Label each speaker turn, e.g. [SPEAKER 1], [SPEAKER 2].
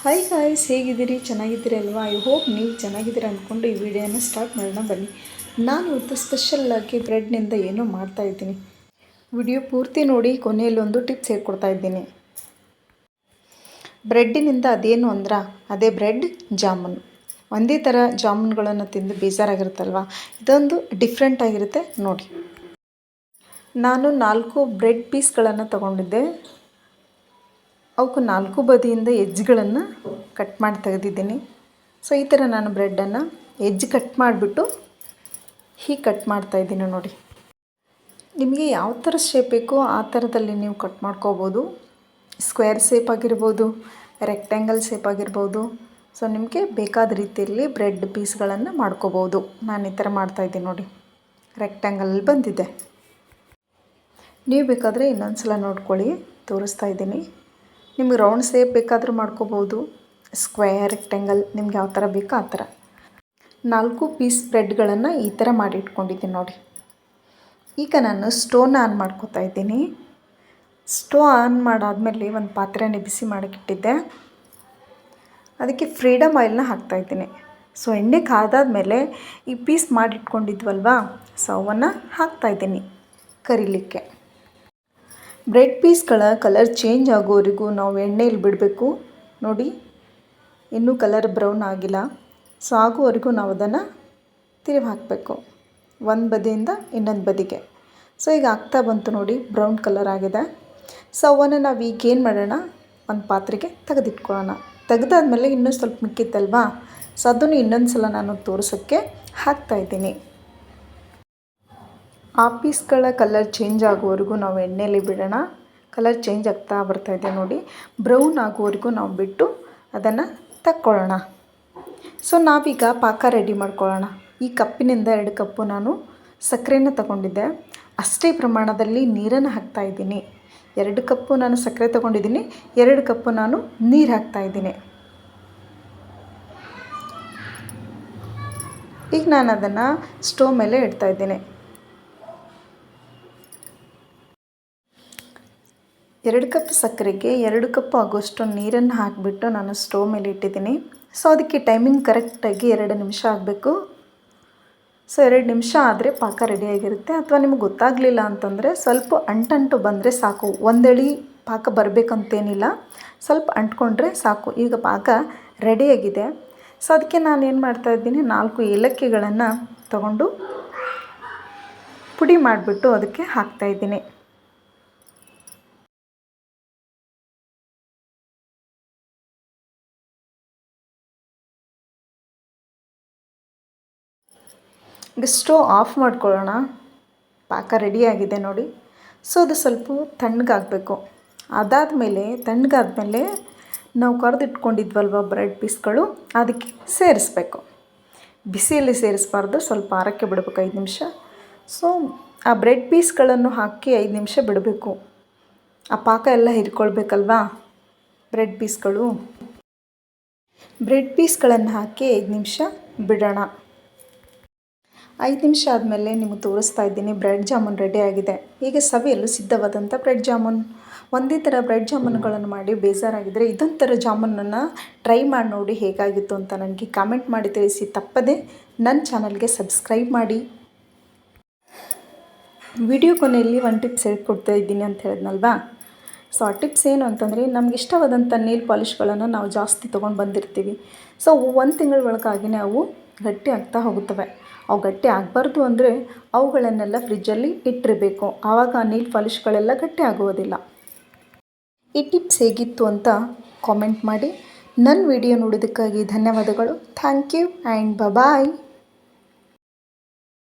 [SPEAKER 1] Hi guys, ಹೇಗಿದ್ದೀರಿ? ಚೆನ್ನಾಗಿದ್ದೀರಿ ಅಲ್ವಾ? I hope ನೀವು ಚೆನ್ನಾಗಿದ್ದೀರಿ ಅಂದ್ಕೊಂಡು ಈ ವಿಡಿಯೋನ ಸ್ಟಾರ್ಟ್ ಮಾಡೋಣ ಬನ್ನಿ. ನಾನು ಇವತ್ತು ಸ್ಪೆಷಲ್ಲಾಗಿ ಬ್ರೆಡ್ನಿಂದ ಏನೋ ಮಾಡ್ತಾಯಿದ್ದೀನಿ. ವಿಡಿಯೋ ಪೂರ್ತಿ ನೋಡಿ, ಕೊನೆಯಲ್ಲಿ ಒಂದು ಟಿಪ್ಸ್ ಹೇಳ್ಕೊಡ್ತಾ ಇದ್ದೀನಿ. ಬ್ರೆಡ್ಡಿನಿಂದ ಅದೇನು ಅಂದ್ರೆ ಅದೇ ಬ್ರೆಡ್ ಜಾಮೂನ್. ಒಂದೇ ಥರ ಜಾಮೂನ್ಗಳನ್ನು ತಿಂದು ಬೇಜಾರಾಗಿರುತ್ತಲ್ವ, ಇದೊಂದು ಡಿಫ್ರೆಂಟ್ ಆಗಿರುತ್ತೆ ನೋಡಿ. ನಾನು 4 ಬ್ರೆಡ್ ಪೀಸ್ಗಳನ್ನು ತೊಗೊಂಡಿದ್ದೆ. ಅವಕ್ಕೆ 4 ಬದಿಯಿಂದ ಎಜ್ಗಳನ್ನು ಕಟ್ ಮಾಡಿ ತೆಗೆದಿದ್ದೀನಿ. ಸೊ ಈ ಥರ ನಾನು ಬ್ರೆಡ್ಡನ್ನು ಎಜ್ ಕಟ್ ಮಾಡಿಬಿಟ್ಟು ಹೀಗೆ ಕಟ್ ಮಾಡ್ತಾಯಿದ್ದೀನಿ ನೋಡಿ. ನಿಮಗೆ ಯಾವ ಥರ ಶೇಪ್ ಬೇಕೋ ಆ ಥರದಲ್ಲಿ ನೀವು ಕಟ್ ಮಾಡ್ಕೋಬೋದು. ಸ್ಕ್ವೇರ್ ಶೇಪ್ ಆಗಿರ್ಬೋದು, ರೆಕ್ಟ್ಯಾಂಗಲ್ ಶೇಪ್ ಆಗಿರ್ಬೋದು. ಸೊ ನಿಮಗೆ ಬೇಕಾದ ರೀತಿಯಲ್ಲಿ ಬ್ರೆಡ್ ಪೀಸ್ಗಳನ್ನು ಮಾಡ್ಕೋಬೋದು. ನಾನು ಈ ಥರ ಮಾಡ್ತಾಯಿದ್ದೀನಿ ನೋಡಿ, ರೆಕ್ಟ್ಯಾಂಗಲ್ ಬಂದಿದೆ. ನೀವು ಬೇಕಾದರೆ ಇನ್ನೊಂದು ಸಲ ನೋಡ್ಕೊಳ್ಳಿ, ತೋರಿಸ್ತಾ ಇದ್ದೀನಿ. ನಿಮಗೆ ರೌಂಡ್ ಶೇಪ್ ಬೇಕಾದರೂ ಮಾಡ್ಕೋಬೋದು, ಸ್ಕ್ವೇರ್, ರೆಕ್ಟ್ಯಾಂಗಲ್, ನಿಮ್ಗೆ ಯಾವ ಥರ ಬೇಕೋ ಆ ಥರ. 4 ಪೀಸ್ ಬ್ರೆಡ್ಗಳನ್ನು ಈ ಥರ ಮಾಡಿ ಇಟ್ಕೊಂಡಿದ್ದೀನಿ ನೋಡಿ. ಈಗ ನಾನು ಸ್ಟೋವ್ನ ಆನ್ ಮಾಡ್ಕೋತಾ ಇದ್ದೀನಿ. ಸ್ಟೋವ್ ಆನ್ ಮಾಡಾದಮೇಲೆ ಒಂದು ಪಾತ್ರೆನ ಬಿಸಿ ಮಾಡೋಕ್ಕಿಟ್ಟಿದ್ದೆ. ಅದಕ್ಕೆ ಫ್ರೀಡಮ್ ಆಯಿಲ್ನ ಹಾಕ್ತಾಯಿದ್ದೀನಿ. ಸೊ ಎಣ್ಣೆ ಕಾದಾದಮೇಲೆ ಈ ಪೀಸ್ ಮಾಡಿಟ್ಕೊಂಡಿದ್ವಲ್ವಾ, ಸೊ ಅವನ್ನು ಹಾಕ್ತಾಯಿದ್ದೀನಿ ಕರಿಲಿಕ್ಕೆ. ಬ್ರೆಡ್ ಪೀಸ್ಗಳ ಕಲರ್ ಚೇಂಜ್ ಆಗೋವರೆಗೂ ನಾವು ಎಣ್ಣೆಯಲ್ಲಿ ಬಿಡಬೇಕು ನೋಡಿ. ಇನ್ನೂ ಕಲರ್ ಬ್ರೌನ್ ಆಗಿಲ್ಲ. ಸೊ ಆಗೋವರೆಗೂ ನಾವು ಅದನ್ನು ತಿರುವಿ ಹಾಕಬೇಕು ಒಂದು ಬದಿಯಿಂದ ಇನ್ನೊಂದು ಬದಿಗೆ. ಸೊ ಈಗ ಆಗ್ತಾ ಬಂತು ನೋಡಿ, ಬ್ರೌನ್ ಕಲರ್ ಆಗಿದೆ. ಸೊ ಅವನ್ನು ನಾವು ಈಗ ಏನು ಮಾಡೋಣ, ಒಂದು ಪಾತ್ರೆಗೆ ತೆಗೆದಿಟ್ಕೊಳ್ಳೋಣ. ತೆಗೆದಾದ್ಮೇಲೆ ಇನ್ನೂ ಸ್ವಲ್ಪ ಮಿಕ್ಕಿತ್ತಲ್ವಾ, ಸೊ ಅದನ್ನು ಇನ್ನೊಂದು ಸಲ ನಾನು ತೋರಿಸೋಕ್ಕೆ ಹಾಕ್ತಾಯಿದ್ದೀನಿ. ಆ ಪೀಸ್ಗಳ ಕಲರ್ ಚೇಂಜ್ ಆಗೋವರೆಗೂ ನಾವು ಎಣ್ಣೆಯಲ್ಲಿ ಬಿಡೋಣ. ಕಲರ್ ಚೇಂಜ್ ಆಗ್ತಾ ಬರ್ತಾಯಿದೆ ನೋಡಿ. ಬ್ರೌನ್ ಆಗೋವರೆಗೂ ನಾವು ಬಿಟ್ಟು ಅದನ್ನು ತಕ್ಕೊಳ್ಳೋಣ. ಸೊ ನಾವೀಗ ಪಾಕ ರೆಡಿ ಮಾಡ್ಕೊಳ್ಳೋಣ. ಈ ಕಪ್ಪಿನಿಂದ 2 ಕಪ್ಪು ನಾನು ಸಕ್ಕರೆನ ತಗೊಂಡಿದ್ದೆ. ಅಷ್ಟೇ ಪ್ರಮಾಣದಲ್ಲಿ ನೀರನ್ನು ಹಾಕ್ತಾಯಿದ್ದೀನಿ. 2 ಕಪ್ಪು ನಾನು ಸಕ್ಕರೆ ತೊಗೊಂಡಿದ್ದೀನಿ, 2 ಕಪ್ಪು ನಾನು ನೀರು ಹಾಕ್ತಾಯಿದ್ದೀನಿ. ಈಗ ನಾನು ಅದನ್ನು ಸ್ಟೋವ್ ಮೇಲೆ ಇಡ್ತಾಯಿದ್ದೀನಿ. 2 ಕಪ್ ಸಕ್ಕರೆಗೆ 2 ಕಪ್ ಆಗೋಷ್ಟು ನೀರನ್ನು ಹಾಕಿಬಿಟ್ಟು ನಾನು ಸ್ಟೋವ್ ಮೇಲೆ ಇಟ್ಟಿದ್ದೀನಿ. ಸೊ ಅದಕ್ಕೆ ಟೈಮಿಂಗ್ ಕರೆಕ್ಟಾಗಿ 2 ನಿಮಿಷ ಆಗಬೇಕು. ಸೊ 2 ನಿಮಿಷ ಆದರೆ ಪಾಕ ರೆಡಿಯಾಗಿರುತ್ತೆ. ಅಥವಾ ನಿಮಗೆ ಗೊತ್ತಾಗಲಿಲ್ಲ ಅಂತಂದರೆ ಸ್ವಲ್ಪ ಅಂಟಂಟು ಬಂದರೆ ಸಾಕು. ಒಂದೆಳಿ ಪಾಕ ಬರಬೇಕಂತೇನಿಲ್ಲ, ಸ್ವಲ್ಪ ಅಂಟ್ಕೊಂಡ್ರೆ ಸಾಕು. ಈಗ ಪಾಕ ರೆಡಿಯಾಗಿದೆ. ಸೊ ಅದಕ್ಕೆ ನಾನು ಏನು ಮಾಡ್ತಾಯಿದ್ದೀನಿ, 4 ಏಲಕ್ಕಿಗಳನ್ನು ತಗೊಂಡು ಪುಡಿ ಮಾಡಿಬಿಟ್ಟು ಅದಕ್ಕೆ ಹಾಕ್ತಾಯಿದ್ದೀನಿ. ಈಗ ಸ್ಟೋವ್ ಆಫ್ ಮಾಡ್ಕೊಳ್ಳೋಣ. ಪಾಕ ರೆಡಿಯಾಗಿದೆ ನೋಡಿ. ಸೊ ಅದು ಸ್ವಲ್ಪ ತಣ್ಣಗಾಗಬೇಕು. ತಣ್ಣಗಾದ್ಮೇಲೆ ನಾವು ಕರೆದಿಟ್ಕೊಂಡಿದ್ವಲ್ವ ಬ್ರೆಡ್ ಪೀಸ್ಗಳು, ಅದಕ್ಕೆ ಸೇರಿಸ್ಬೇಕು. ಬಿಸಿಯಲ್ಲಿ ಸೇರಿಸಬಾರ್ದು, ಸ್ವಲ್ಪ ಆರಕ್ಕೆ ಬಿಡಬೇಕು 5 ನಿಮಿಷ. ಸೊ ಆ ಬ್ರೆಡ್ ಪೀಸ್ಗಳನ್ನು ಹಾಕಿ 5 ನಿಮಿಷ ಬಿಡಬೇಕು. ಆ ಪಾಕ ಎಲ್ಲ ಹಿಡ್ಕೊಳ್ಬೇಕಲ್ವಾ ಬ್ರೆಡ್ ಪೀಸ್ಗಳನ್ನು ಹಾಕಿ 5 ನಿಮಿಷ ಬಿಡೋಣ. 5 ನಿಮಿಷ ಆದಮೇಲೆ ನಿಮಗೆ ತೋರಿಸ್ತಾ ಇದ್ದೀನಿ, ಬ್ರೆಡ್ ಜಾಮೂನ್ ರೆಡಿಯಾಗಿದೆ. ಈಗ ಸವಿಯಲು ಸಿದ್ಧವಾದಂಥ ಬ್ರೆಡ್ ಜಾಮೂನ್. ಒಂದೇ ಥರ ಬ್ರೆಡ್ ಜಾಮೂನ್ಗಳನ್ನು ಮಾಡಿ ಬೇಜಾರಾಗಿದ್ದರೆ ಇದೊಂಥರ ಜಾಮೂನನ್ನು ಟ್ರೈ ಮಾಡಿ ನೋಡಿ ಹೇಗಾಗಿತ್ತು ಅಂತ ನನಗೆ ಕಾಮೆಂಟ್ ಮಾಡಿ ತಿಳಿಸಿ. ತಪ್ಪದೆ ನನ್ನ ಚಾನಲ್ಗೆ ಸಬ್ಸ್ಕ್ರೈಬ್ ಮಾಡಿ. ವಿಡಿಯೋ ಕೊನೆಯಲ್ಲಿ ಒಂದು ಟಿಪ್ಸ್ ಹೇಳ್ಕೊಡ್ತಾ ಇದ್ದೀನಿ ಅಂತ ಹೇಳಿದ್ನಲ್ವಾ. ಸೊ ಆ ಟಿಪ್ಸ್ ಏನು ಅಂತಂದರೆ, ನಮ್ಗೆ ಇಷ್ಟವಾದಂಥ ನೇಲ್ ಪಾಲಿಷ್ಗಳನ್ನು ನಾವು ಜಾಸ್ತಿ ತೊಗೊಂಡು ಬಂದಿರ್ತೀವಿ. ಸೊ 1 ತಿಂಗಳ ಒಳಗಾಗಿ ಅವು ಗಟ್ಟಿ ಆಗ್ತಾ ಹೋಗುತ್ತವೆ. ಅವು ಗಟ್ಟಿ ಆಗಬಾರ್ದು ಅಂದರೆ ಅವುಗಳನ್ನೆಲ್ಲ ಫ್ರಿಜ್ಜಲ್ಲಿ ಇಟ್ಟಿರಬೇಕು. ಆವಾಗ ನೀಲ್ ಪಾಲಿಷ್ಗಳೆಲ್ಲ ಗಟ್ಟಿ ಆಗುವುದಿಲ್ಲ. ಈ ಟಿಪ್ಸ್ ಹೇಗಿತ್ತು ಅಂತ ಕಾಮೆಂಟ್ ಮಾಡಿ. ನನ್ನ ವಿಡಿಯೋ ನೋಡೋದಕ್ಕಾಗಿ ಧನ್ಯವಾದಗಳು. Thank you and bye.